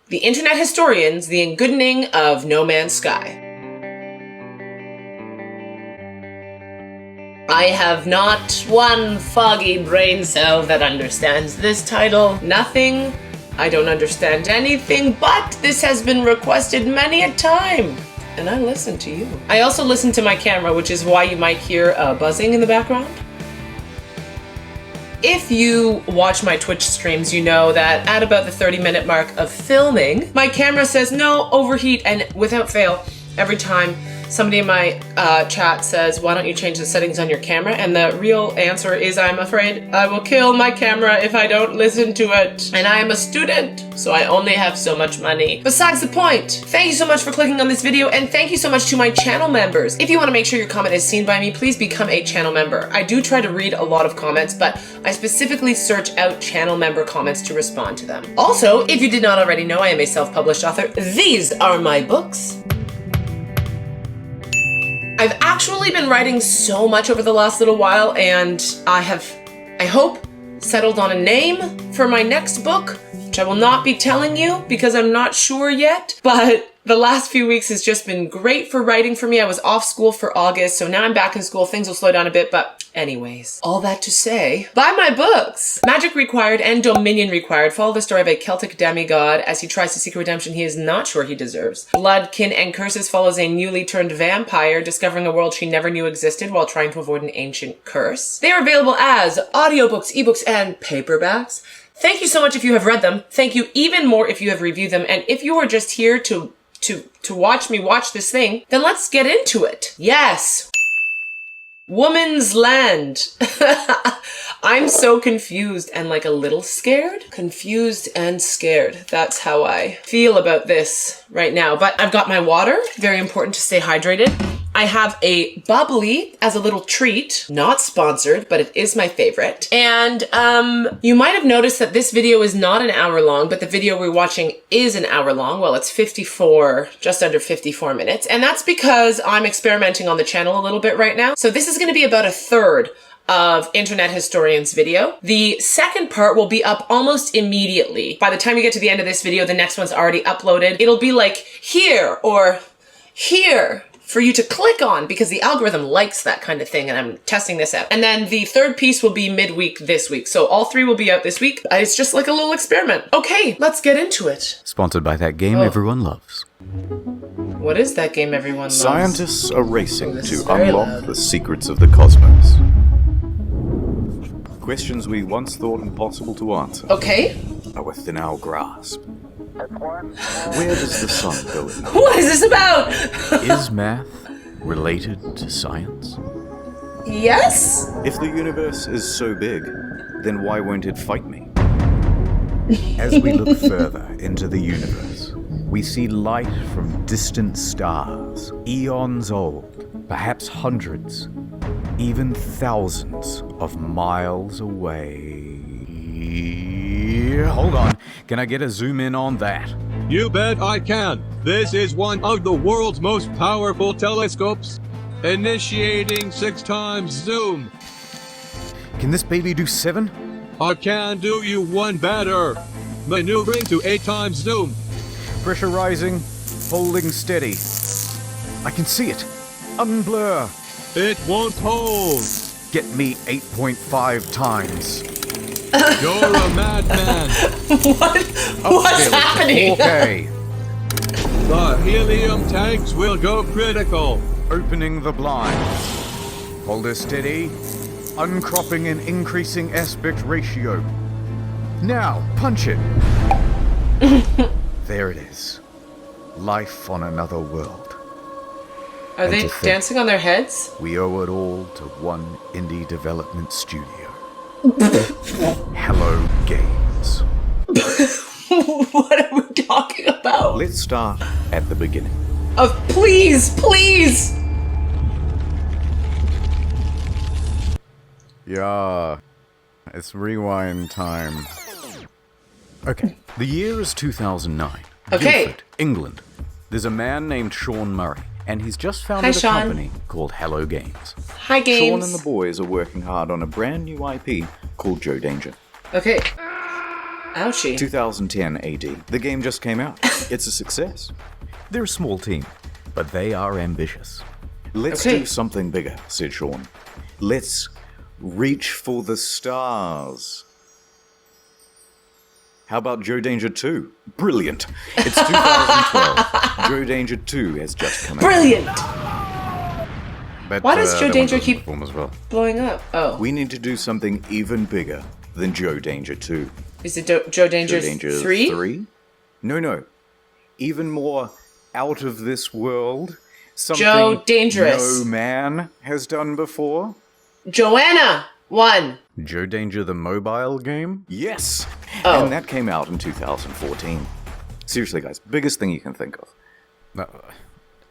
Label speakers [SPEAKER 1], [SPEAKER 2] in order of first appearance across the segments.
[SPEAKER 1] The Internet Historians, The Engoodening of No Man's Sky. I have not one foggy brain cell that understands this title. Nothing. I don't understand anything, but this has been requested many a time. And I listen to you. I also listen to my camera, which is why you might hear buzzing in the background. If you watch my Twitch streams, you know that at about the 30-minute mark of filming, my camera says no, overheat, and without fail, every time somebody in my chat says, why don't you change the settings on your camera? And the real answer is, I'm afraid I will kill my camera if I don't listen to it. And I am a student, so I only have so much money. Besides the point, thank you so much for clicking on this video, and thank you so much to my channel members. If you want to make sure your comment is seen by me, please become a channel member. I do try to read a lot of comments, but I specifically search out channel member comments to respond to them. Also, if you did not already know, I am a self-published author. These are my books. I've actually been writing so much over the last little while, and I hope, settled on a name for my next book, which I will not be telling you because I'm not sure yet, but the last few weeks has just been great for writing for me. I was off school for August, so now I'm back in school. Things will slow down a bit, but anyways, all that to say, buy my books! Magic required and dominion required. Follow the story of a Celtic demigod as he tries to seek a redemption he is not sure he deserves. Blood, Kin, and Curses follows a newly turned vampire discovering a world she never knew existed while trying to avoid an ancient curse. They are available as audiobooks, ebooks, and paperbacks. Thank you so much if you have read them. Thank you even more if you have reviewed them. And if you are just here to watch me watch this thing, then let's get into it. Yes. Woman's Land. I'm so confused and like a little scared. Confused and scared. That's how I feel about this right now. But I've got my water. Very important to stay hydrated. I have a bubbly as a little treat. Not sponsored, but it is my favorite. And you might have noticed that this video is not an hour long, but the video we're watching is an hour long. Well, it's 54, just under 54 minutes. And that's because I'm experimenting on the channel a little bit right now. So this is going to be about a third of Internet Historians video. The second part will be up almost immediately. By the time you get to the end of this video, the next one's already uploaded. It'll be like here or here for you to click on because the algorithm likes that kind of thing, and I'm testing this out. And then the third piece will be midweek this week. So all three will be out this week. It's just like a little experiment. Okay, let's get into it.
[SPEAKER 2] Sponsored by that game everyone loves.
[SPEAKER 1] What is that game everyone loves?
[SPEAKER 3] Scientists are racing to unlock the secrets of the cosmos. Questions we once thought impossible to answer
[SPEAKER 1] Okay.
[SPEAKER 3] are within our grasp. Where does the sun go at night?
[SPEAKER 1] What is this about?
[SPEAKER 2] Is math related to science?
[SPEAKER 1] Yes?
[SPEAKER 3] If the universe is so big, then why won't it fight me? As we look further into the universe, we see light from distant stars, eons old, perhaps hundreds, even thousands of miles away. Hold on, can I get a zoom in on that?
[SPEAKER 4] You bet I can. This is one of the world's most powerful telescopes. Initiating 6 times zoom.
[SPEAKER 2] Can this baby do 7?
[SPEAKER 4] I can do you one better. Maneuvering to 8 times zoom.
[SPEAKER 2] Pressurizing, holding steady. I can see it. Unblur.
[SPEAKER 4] It won't hold.
[SPEAKER 2] Get me 8.5 times.
[SPEAKER 4] You're a madman.
[SPEAKER 1] What's happening?
[SPEAKER 2] Okay.
[SPEAKER 4] The helium tanks will go critical.
[SPEAKER 2] Opening the blind. Hold her steady. Uncropping and increasing aspect ratio. Now, punch it. There it is. Life on another world.
[SPEAKER 1] Are they dancing on their heads?
[SPEAKER 2] We owe it all to one indie development studio. Hello Games.
[SPEAKER 1] What are we talking about?
[SPEAKER 3] Let's start at the beginning.
[SPEAKER 1] Please, please!
[SPEAKER 2] Yeah, it's rewind time. Okay, the year is 2009.
[SPEAKER 1] Okay.
[SPEAKER 2] Guildford, England. There's a man named Sean Murray, and he's just founded a
[SPEAKER 1] Sean.
[SPEAKER 2] company called Hello Games.
[SPEAKER 1] Hi, Games.
[SPEAKER 3] Sean and the boys are working hard on a brand new IP called Joe Danger.
[SPEAKER 1] Okay. Ouchie.
[SPEAKER 3] 2010 AD. The game just came out. It's a success.
[SPEAKER 2] They're a small team, but they are ambitious.
[SPEAKER 3] Let's do something bigger, said Sean. Let's reach for the stars. How about Joe Danger 2? Brilliant. It's 2012. Joe Danger 2 has just come out.
[SPEAKER 1] Brilliant!
[SPEAKER 2] But,
[SPEAKER 1] Why does Joe
[SPEAKER 2] that
[SPEAKER 1] Danger
[SPEAKER 2] one doesn't
[SPEAKER 1] keep
[SPEAKER 2] perform as well?
[SPEAKER 1] blowing up? Oh.
[SPEAKER 3] We need to do something even bigger than Joe Danger 2.
[SPEAKER 1] Is it Joe Danger 3?
[SPEAKER 3] 3? No. Even more out of this world. Something
[SPEAKER 1] Joe Dangerous.
[SPEAKER 3] no man has done before.
[SPEAKER 1] Joanna 1.
[SPEAKER 2] Joe Danger the mobile game?
[SPEAKER 3] Yes.
[SPEAKER 1] Oh.
[SPEAKER 3] And that came out in 2014. Seriously, guys, biggest thing you can think of.
[SPEAKER 2] No,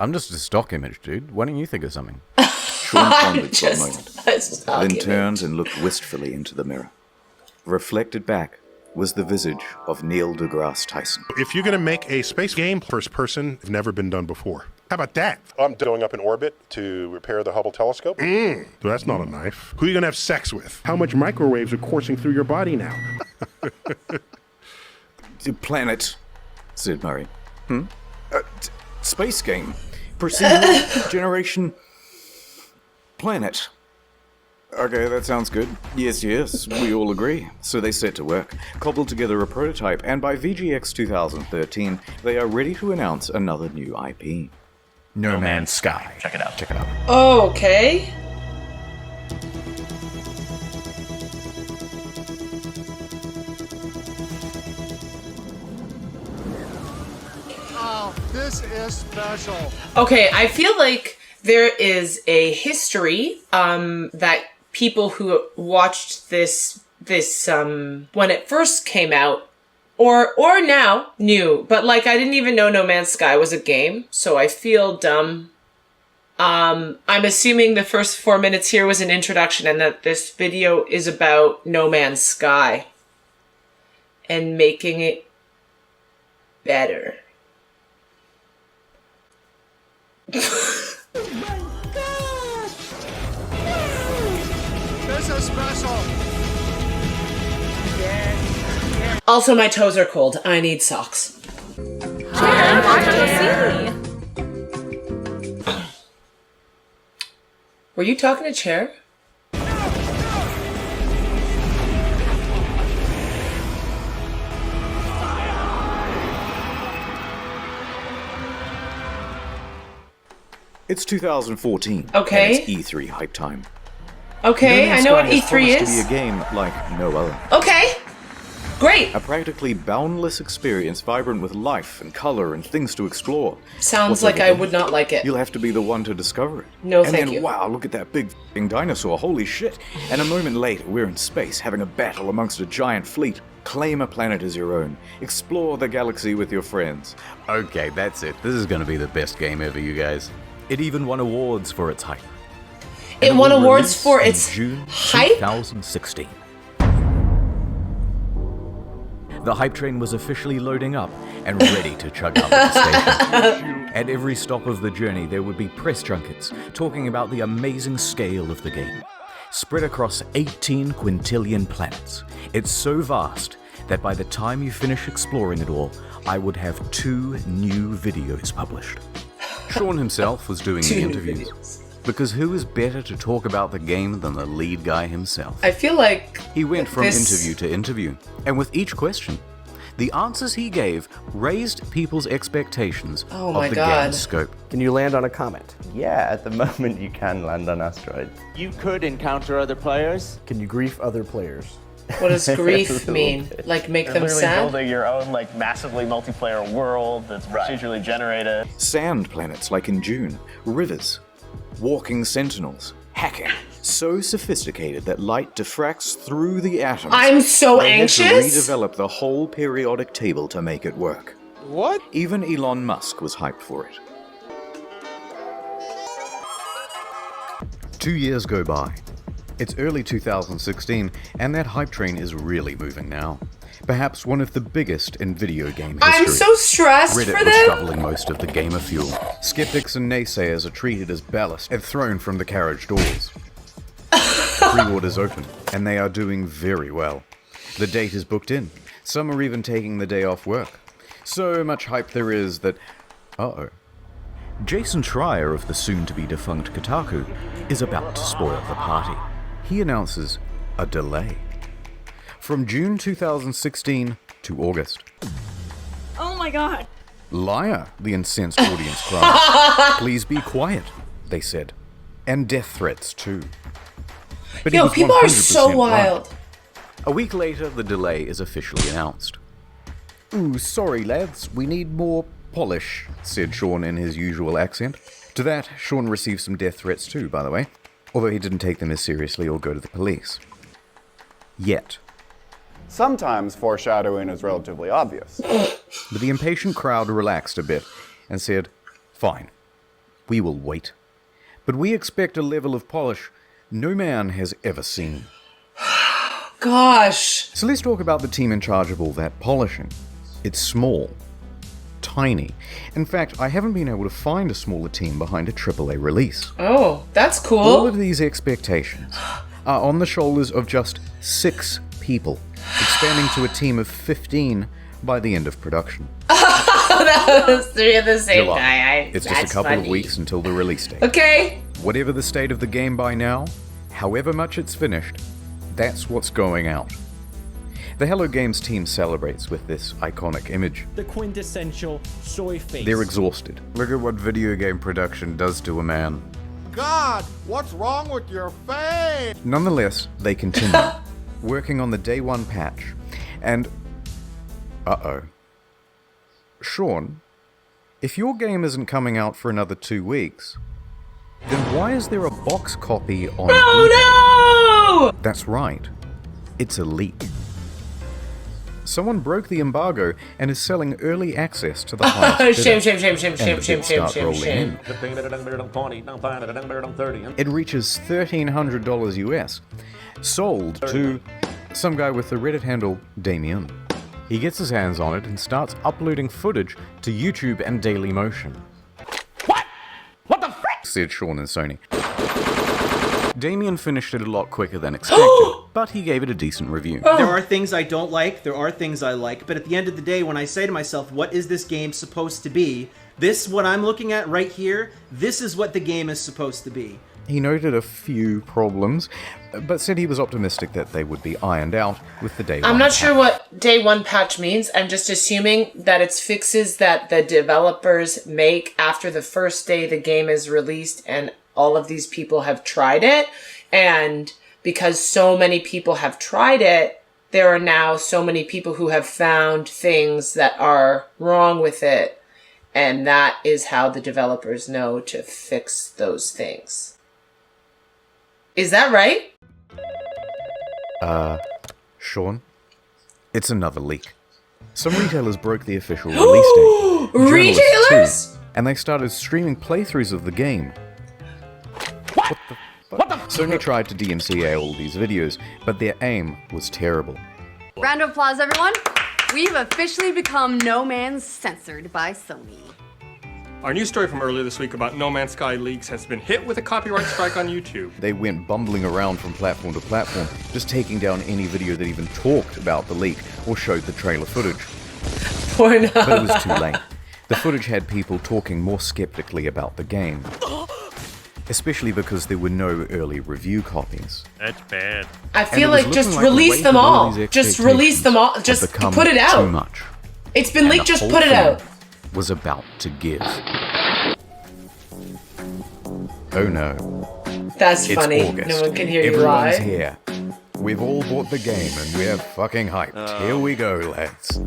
[SPEAKER 2] I'm just a stock image, dude. Why don't you think of something?
[SPEAKER 3] Sean pondered for a moment, then
[SPEAKER 1] Then
[SPEAKER 3] turned and looked wistfully into the mirror. Reflected back was the visage of Neil deGrasse Tyson.
[SPEAKER 5] If you're going to make a space game, first person, it's never been done before. How about that? I'm going up in orbit to repair the Hubble telescope. So that's not a knife. Who are you going to have sex with? How much microwaves are coursing through your body now?
[SPEAKER 3] Planet, said Murray. Space game. Procedural generation. Planet. Okay, that sounds good. Yes, we all agree. So they set to work, cobbled together a prototype, and by VGX 2013, they are ready to announce another new IP.
[SPEAKER 2] No Man's Sky.
[SPEAKER 6] Check it out.
[SPEAKER 1] Okay.
[SPEAKER 7] Oh, this is special.
[SPEAKER 1] Okay, I feel like there is a history that people who watched this when it first came out or now knew, but like I didn't even know No Man's Sky was a game, so I feel dumb. I'm assuming the first 4 minutes here was an introduction and that this video is about No Man's Sky and making it better.
[SPEAKER 7] This is special.
[SPEAKER 1] Also, my toes are cold. I need socks. Were you talking to Chair?
[SPEAKER 3] It's 2014.
[SPEAKER 1] Okay.
[SPEAKER 3] And it's E3 hype time.
[SPEAKER 1] Okay,
[SPEAKER 3] No
[SPEAKER 1] I
[SPEAKER 3] Man's
[SPEAKER 1] know what
[SPEAKER 3] Sky has
[SPEAKER 1] E3
[SPEAKER 3] promised
[SPEAKER 1] is.
[SPEAKER 3] to be a game like no other.
[SPEAKER 1] Okay, great.
[SPEAKER 3] A practically boundless experience, vibrant with life and color and things to explore.
[SPEAKER 1] Sounds
[SPEAKER 3] What's
[SPEAKER 1] like I
[SPEAKER 3] everything?
[SPEAKER 1] would not like it.
[SPEAKER 3] You'll have to be the one to discover it.
[SPEAKER 1] No,
[SPEAKER 3] and
[SPEAKER 1] thank
[SPEAKER 3] then,
[SPEAKER 1] you.
[SPEAKER 3] wow, look at that big f***ing dinosaur, holy shit. And a moment later, we're in space, having a battle amongst a giant fleet. Claim a planet as your own. Explore the galaxy with your friends.
[SPEAKER 2] Okay, that's it. This is going to be the best game ever, you guys. It even won awards for its hype.
[SPEAKER 1] It
[SPEAKER 2] And
[SPEAKER 1] won
[SPEAKER 2] will
[SPEAKER 1] awards
[SPEAKER 2] release
[SPEAKER 1] for
[SPEAKER 2] in
[SPEAKER 1] its
[SPEAKER 2] June
[SPEAKER 1] hype?
[SPEAKER 2] 2016. The hype train was officially loading up and ready to chug out of the station. At every stop of the journey, there would be press junkets talking about the amazing scale of the game. Spread across 18 quintillion planets. It's so vast that by the time you finish exploring it all, I would have 2 new videos published. Sean himself was doing the interviews. Because who is better to talk about the game than the lead guy himself?
[SPEAKER 1] I feel like
[SPEAKER 2] He went from
[SPEAKER 1] this-
[SPEAKER 2] interview to interview, and with each question, the answers he gave raised people's expectations
[SPEAKER 1] Oh my
[SPEAKER 2] of the
[SPEAKER 1] God.
[SPEAKER 2] game's scope.
[SPEAKER 8] Can you land on a comet?
[SPEAKER 6] Yeah, at the moment you can land on asteroids. You could encounter other players.
[SPEAKER 8] Can you grief other players?
[SPEAKER 1] what does grief
[SPEAKER 6] little
[SPEAKER 1] mean?
[SPEAKER 6] bit.
[SPEAKER 1] Like make
[SPEAKER 9] You're
[SPEAKER 1] them
[SPEAKER 9] literally
[SPEAKER 1] sad?
[SPEAKER 9] building your own like massively multiplayer world that's procedurally generated.
[SPEAKER 3] Sand planets like in June. Rivers. Walking sentinels. Hacking. So sophisticated that light diffracts through the atoms.
[SPEAKER 1] I'm so
[SPEAKER 3] They had to
[SPEAKER 1] anxious.
[SPEAKER 3] redevelop the whole periodic table to make it work.
[SPEAKER 7] What?
[SPEAKER 3] Even Elon Musk was hyped for it.
[SPEAKER 2] 2 years go by. It's early 2016, and that hype train is really moving now. Perhaps one of the biggest in video game history.
[SPEAKER 1] I'm so stressed
[SPEAKER 2] Reddit
[SPEAKER 1] for
[SPEAKER 2] was
[SPEAKER 1] them.
[SPEAKER 2] shoveling most of the gamer fuel. Skeptics and naysayers are treated as ballast and thrown from the carriage doors. Pre-orders open, and they are doing very well. The date is booked in. Some are even taking the day off work. So much hype there is that... Uh-oh. Jason Schreier of the soon-to-be defunct Kotaku is about to spoil the party. He announces a delay. From June 2016 to August.
[SPEAKER 10] Oh my god.
[SPEAKER 2] Liar, the incensed audience cried. Please be quiet, they said. And death threats, too. But
[SPEAKER 1] Yo, people are so wild.
[SPEAKER 2] Right. A week later, the delay is officially announced. Ooh, sorry lads, we need more polish, said Sean in his usual accent. To that, Sean received some death threats too, by the way, although he didn't take them as seriously or go to the police. Yet.
[SPEAKER 11] Sometimes foreshadowing is relatively obvious.
[SPEAKER 2] But the impatient crowd relaxed a bit and said, fine, we will wait. But we expect a level of polish no man has ever seen.
[SPEAKER 1] Gosh.
[SPEAKER 2] So let's talk about the team in charge of all that polishing. It's small. Tiny. In fact, I haven't been able to find a smaller team behind a AAA release.
[SPEAKER 1] Oh, that's cool.
[SPEAKER 2] All of these expectations are on the shoulders of just 6 people, expanding to a team of 15 by the end of production.
[SPEAKER 1] That was 3 of the same
[SPEAKER 2] July.
[SPEAKER 1] guy.
[SPEAKER 2] It's just a couple of weeks until the release date.
[SPEAKER 1] Okay.
[SPEAKER 2] Whatever the state of the game by now, however much it's finished, that's what's going out. The Hello Games team celebrates with this iconic image.
[SPEAKER 12] The quintessential soy face.
[SPEAKER 2] They're exhausted. Look at what video game production does to a man.
[SPEAKER 7] God, what's wrong with your face?
[SPEAKER 2] Nonetheless, they continue, working on the day 1 patch. And... uh-oh. Sean, if your game isn't coming out for another 2 weeks, then why is there a box copy on eBay?
[SPEAKER 1] No!
[SPEAKER 2] That's right. It's a leak. Someone broke the embargo and is selling early access to the highest
[SPEAKER 1] Shame.
[SPEAKER 2] It reaches $1,300 US, sold to some guy with the Reddit handle Damien. He gets his hands on it and starts uploading footage to YouTube and Dailymotion. What the frick? Said Sean and Sony. Damien finished it a lot quicker than expected, but he gave it a decent review.
[SPEAKER 12] There are things I don't like, there are things I like, but at the end of the day, when I say to myself, what is this game supposed to be? This, what I'm looking at right here, this is what the game is supposed to be.
[SPEAKER 2] He noted a few problems, but said he was optimistic that they would be ironed out with the day 1
[SPEAKER 1] I'm not
[SPEAKER 2] patch.
[SPEAKER 1] sure what day 1 patch means. I'm just assuming that it's fixes that the developers make after the first day the game is released and all of these people have tried it. And because so many people have tried it, there are now so many people who have found things that are wrong with it. And that is how the developers know to fix those things. Is that right?
[SPEAKER 2] Sean? It's another leak. Some retailers broke the official release date. Journalists
[SPEAKER 1] Retailers?
[SPEAKER 2] too, and they started streaming playthroughs of the game. What the Sony tried to DMCA all these videos, but their aim was terrible.
[SPEAKER 10] Round of applause, everyone. We've officially become No Man's censored by Sony.
[SPEAKER 13] Our news story from earlier this week about No Man's Sky leaks has been hit with a copyright strike on YouTube.
[SPEAKER 2] They went bumbling around from platform to platform, just taking down any video that even talked about the leak or showed the trailer footage.
[SPEAKER 1] Pornhub.
[SPEAKER 2] But it was too late. The footage had people talking more skeptically about the game. Especially because there were no early review copies.
[SPEAKER 13] That's bad.
[SPEAKER 1] I feel like just release them all. Just release them all. Just put it out.
[SPEAKER 2] Too much.
[SPEAKER 1] It's been leaked, just put it out.
[SPEAKER 2] Was about to give. Oh no.
[SPEAKER 1] That's
[SPEAKER 2] It's
[SPEAKER 1] funny.
[SPEAKER 2] August.
[SPEAKER 1] No one can hear you
[SPEAKER 2] Everyone's
[SPEAKER 1] live.
[SPEAKER 2] here. We've all bought the game and we're fucking hyped. Here we go, lads.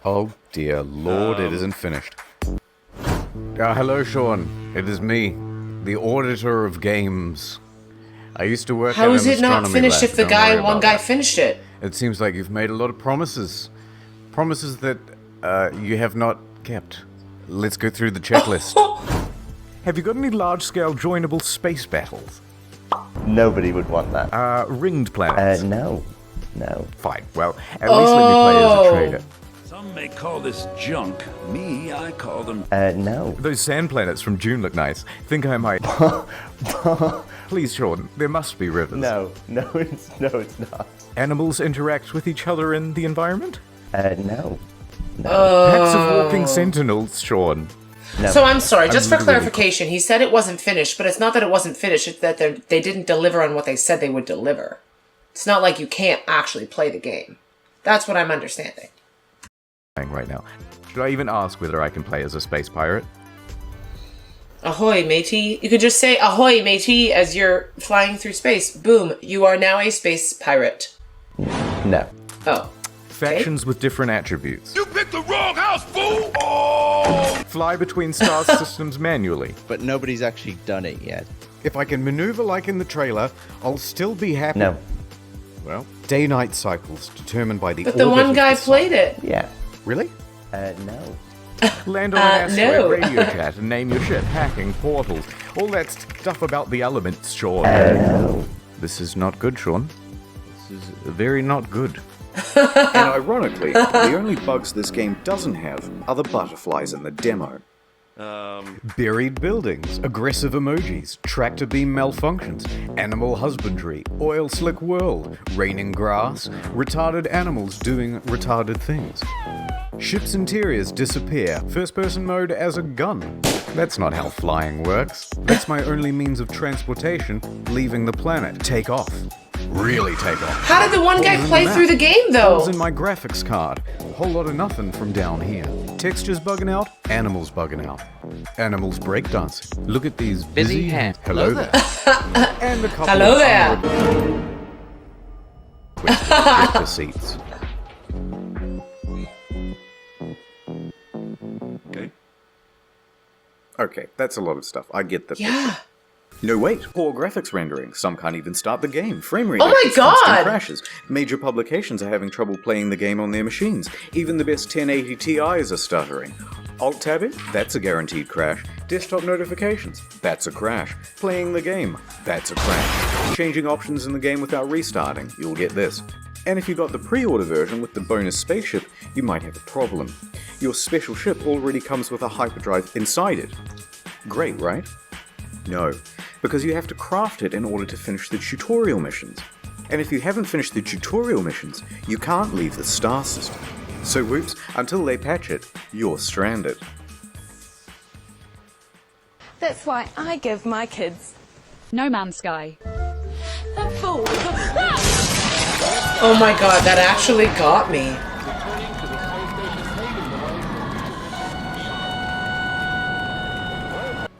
[SPEAKER 2] Oh dear lord, it isn't finished. Hello, Sean. It is me, the auditor of games. I used to work at
[SPEAKER 1] How is
[SPEAKER 2] an
[SPEAKER 1] it not
[SPEAKER 2] astronomy
[SPEAKER 1] finished
[SPEAKER 2] lab,
[SPEAKER 1] if the
[SPEAKER 2] don't worry
[SPEAKER 1] one
[SPEAKER 2] about
[SPEAKER 1] guy
[SPEAKER 2] that.
[SPEAKER 1] finished it?
[SPEAKER 2] It seems like you've made a lot of promises. Promises that you have not kept. Let's go through the checklist. Have you got any large-scale joinable space battles?
[SPEAKER 6] Nobody would want that.
[SPEAKER 2] Ringed planets?
[SPEAKER 6] No.
[SPEAKER 2] Fine. Well, at least let me play as a trader.
[SPEAKER 14] Some may call this junk. Me, I call them...
[SPEAKER 6] No.
[SPEAKER 2] Those sand planets from June look nice. Think I might... Please, Sean, there must be rivers.
[SPEAKER 6] No, it's not.
[SPEAKER 2] Animals interact with each other in the environment?
[SPEAKER 6] No.
[SPEAKER 2] Packs of walking sentinels, Sean.
[SPEAKER 6] No.
[SPEAKER 1] So I'm sorry, just for
[SPEAKER 2] literally-
[SPEAKER 1] clarification, he said it wasn't finished, but it's not that it wasn't finished, it's that they didn't deliver on what they said they would deliver. It's not like you can't actually play the game. That's what I'm understanding.
[SPEAKER 2] Right now. Should I even ask whether I can play as a space pirate?
[SPEAKER 1] Ahoy, matey. You could just say ahoy, matey, as you're flying through space. Boom, you are now a space pirate.
[SPEAKER 6] No.
[SPEAKER 1] Oh.
[SPEAKER 2] Factions with different attributes.
[SPEAKER 14] You picked the wrong house, fool! Oh!
[SPEAKER 2] Fly between star systems manually.
[SPEAKER 15] But nobody's actually done it yet.
[SPEAKER 3] If I can maneuver like in the trailer, I'll still be happy.
[SPEAKER 6] No.
[SPEAKER 3] Well, day-night cycles determined by the
[SPEAKER 1] But the
[SPEAKER 3] orbit
[SPEAKER 1] one
[SPEAKER 3] of
[SPEAKER 1] guy
[SPEAKER 3] the sun.
[SPEAKER 1] played it.
[SPEAKER 6] Yeah.
[SPEAKER 3] Really?
[SPEAKER 6] No.
[SPEAKER 2] Land on an asteroid,
[SPEAKER 1] no.
[SPEAKER 2] radio chat, and name your ship, hacking, portals. All that stuff about the elements, Sean.
[SPEAKER 6] No.
[SPEAKER 2] This is not good, Sean. This is very not good.
[SPEAKER 3] And ironically, the only bugs this game doesn't have are the butterflies in the demo. Buried buildings, aggressive emojis, tractor beam malfunctions, animal husbandry, oil slick world, raining grass, retarded animals doing retarded things. Ship's interiors disappear, first person mode as a gun. That's not how flying works. That's my only means of transportation, leaving the planet. Take off. Really take off.
[SPEAKER 1] How did the one guy
[SPEAKER 3] Holes in
[SPEAKER 1] play
[SPEAKER 3] map.
[SPEAKER 1] through the game, though?
[SPEAKER 3] Holes in my graphics card. Whole lot of nothing from down here. Textures bugging out, animals bugging out. Animals breakdancing. Look at these busy hands. Hello there. And a couple
[SPEAKER 1] Hello
[SPEAKER 3] of
[SPEAKER 1] there.
[SPEAKER 3] twisted ejector seats. Okay, that's a lot of stuff. I get that.
[SPEAKER 1] Yeah.
[SPEAKER 3] No, wait. Poor graphics rendering. Some can't even start the game. Frame rate.
[SPEAKER 1] Oh my
[SPEAKER 3] issues, constant
[SPEAKER 1] God!
[SPEAKER 3] crashes. Major publications are having trouble playing the game on their machines. Even the best 1080 Ti's are stuttering. Alt-tabbing? That's a guaranteed crash. Desktop notifications? That's a crash. Playing the game? That's a crash. Changing options in the game without restarting? You'll get this. And if you got the pre-order version with the bonus spaceship, you might have a problem. Your special ship already comes with a hyperdrive inside it. Great, right? No, because you have to craft it in order to finish the tutorial missions. And if you haven't finished the tutorial missions, you can't leave the star system. So whoops, until they patch it, you're stranded.
[SPEAKER 16] That's why I give my kids
[SPEAKER 17] No Man's Sky.
[SPEAKER 16] a fool.
[SPEAKER 1] Oh my god, that actually got me.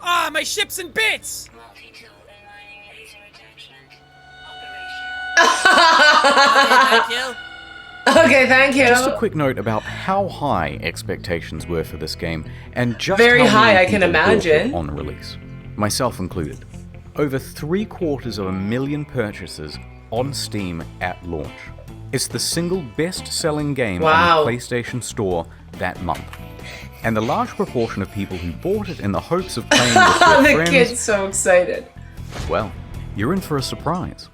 [SPEAKER 18] Ah, my ship's in bits! Thank you.
[SPEAKER 1] Okay, thank you.
[SPEAKER 2] Just a quick note about how high expectations were for this game, and just
[SPEAKER 1] Very
[SPEAKER 2] how
[SPEAKER 1] high,
[SPEAKER 2] many
[SPEAKER 1] I can
[SPEAKER 2] people bought it
[SPEAKER 1] imagine.
[SPEAKER 2] on release, myself included. Over 750,000 purchases on Steam at launch. It's the single best-selling game
[SPEAKER 1] Wow.
[SPEAKER 2] on the PlayStation Store that month. And the large proportion of people who bought it in the hopes of playing with their
[SPEAKER 1] The
[SPEAKER 2] friends,
[SPEAKER 1] kid's so excited.
[SPEAKER 2] well, you're in for a surprise.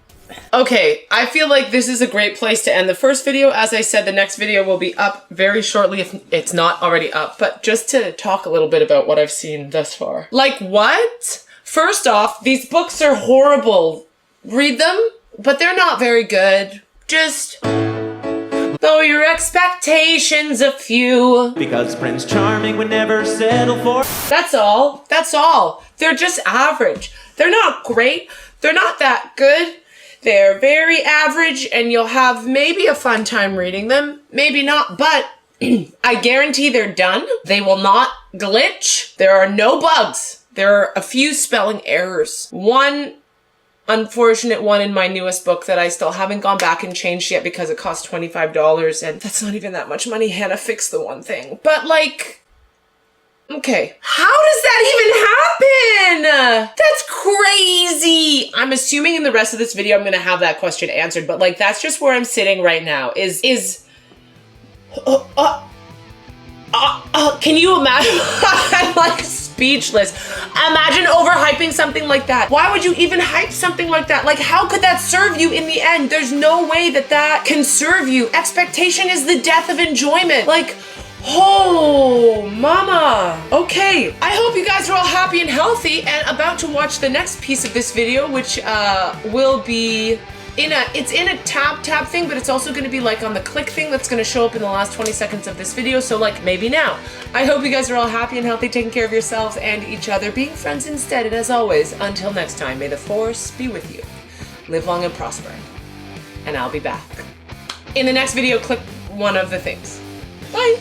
[SPEAKER 1] Okay, I feel like this is a great place to end the first video. As I said, the next video will be up very shortly if it's not already up. But just to talk a little bit about what I've seen thus far. Like what? First off, these books are horrible. Read them, but they're not very good. Just lower your expectations a few.
[SPEAKER 18] Because Prince Charming would never settle for.
[SPEAKER 1] That's all. That's all. They're just average. They're not great. They're not that good. They're very average, and you'll have maybe a fun time reading them. Maybe not, but I guarantee they're done. They will not glitch. There are no bugs. There are a few spelling errors. One unfortunate one in my newest book that I still haven't gone back and changed yet because it cost $25, and that's not even that much money. Hannah fixed the one thing. But like, okay, how does that even happen? That's crazy. I'm assuming in the rest of this video I'm gonna have that question answered, but like that's just where I'm sitting right now. Can you imagine? I'm like speechless. Imagine overhyping something like that. Why would you even hype something like that? Like, how could that serve you in the end? There's no way that that can serve you. Expectation is the death of enjoyment. Like, Oh, mama. Okay, I hope you guys are all happy and healthy and about to watch the next piece of this video, which will be it's in a tab thing, but it's also going to be like on the click thing that's going to show up in the last 20 seconds of this video, so like maybe now. I hope you guys are all happy and healthy, taking care of yourselves and each other, being friends instead, and as always, until next time, may the force be with you. Live long and prosper. And I'll be back. In the next video, click one of the things. Bye!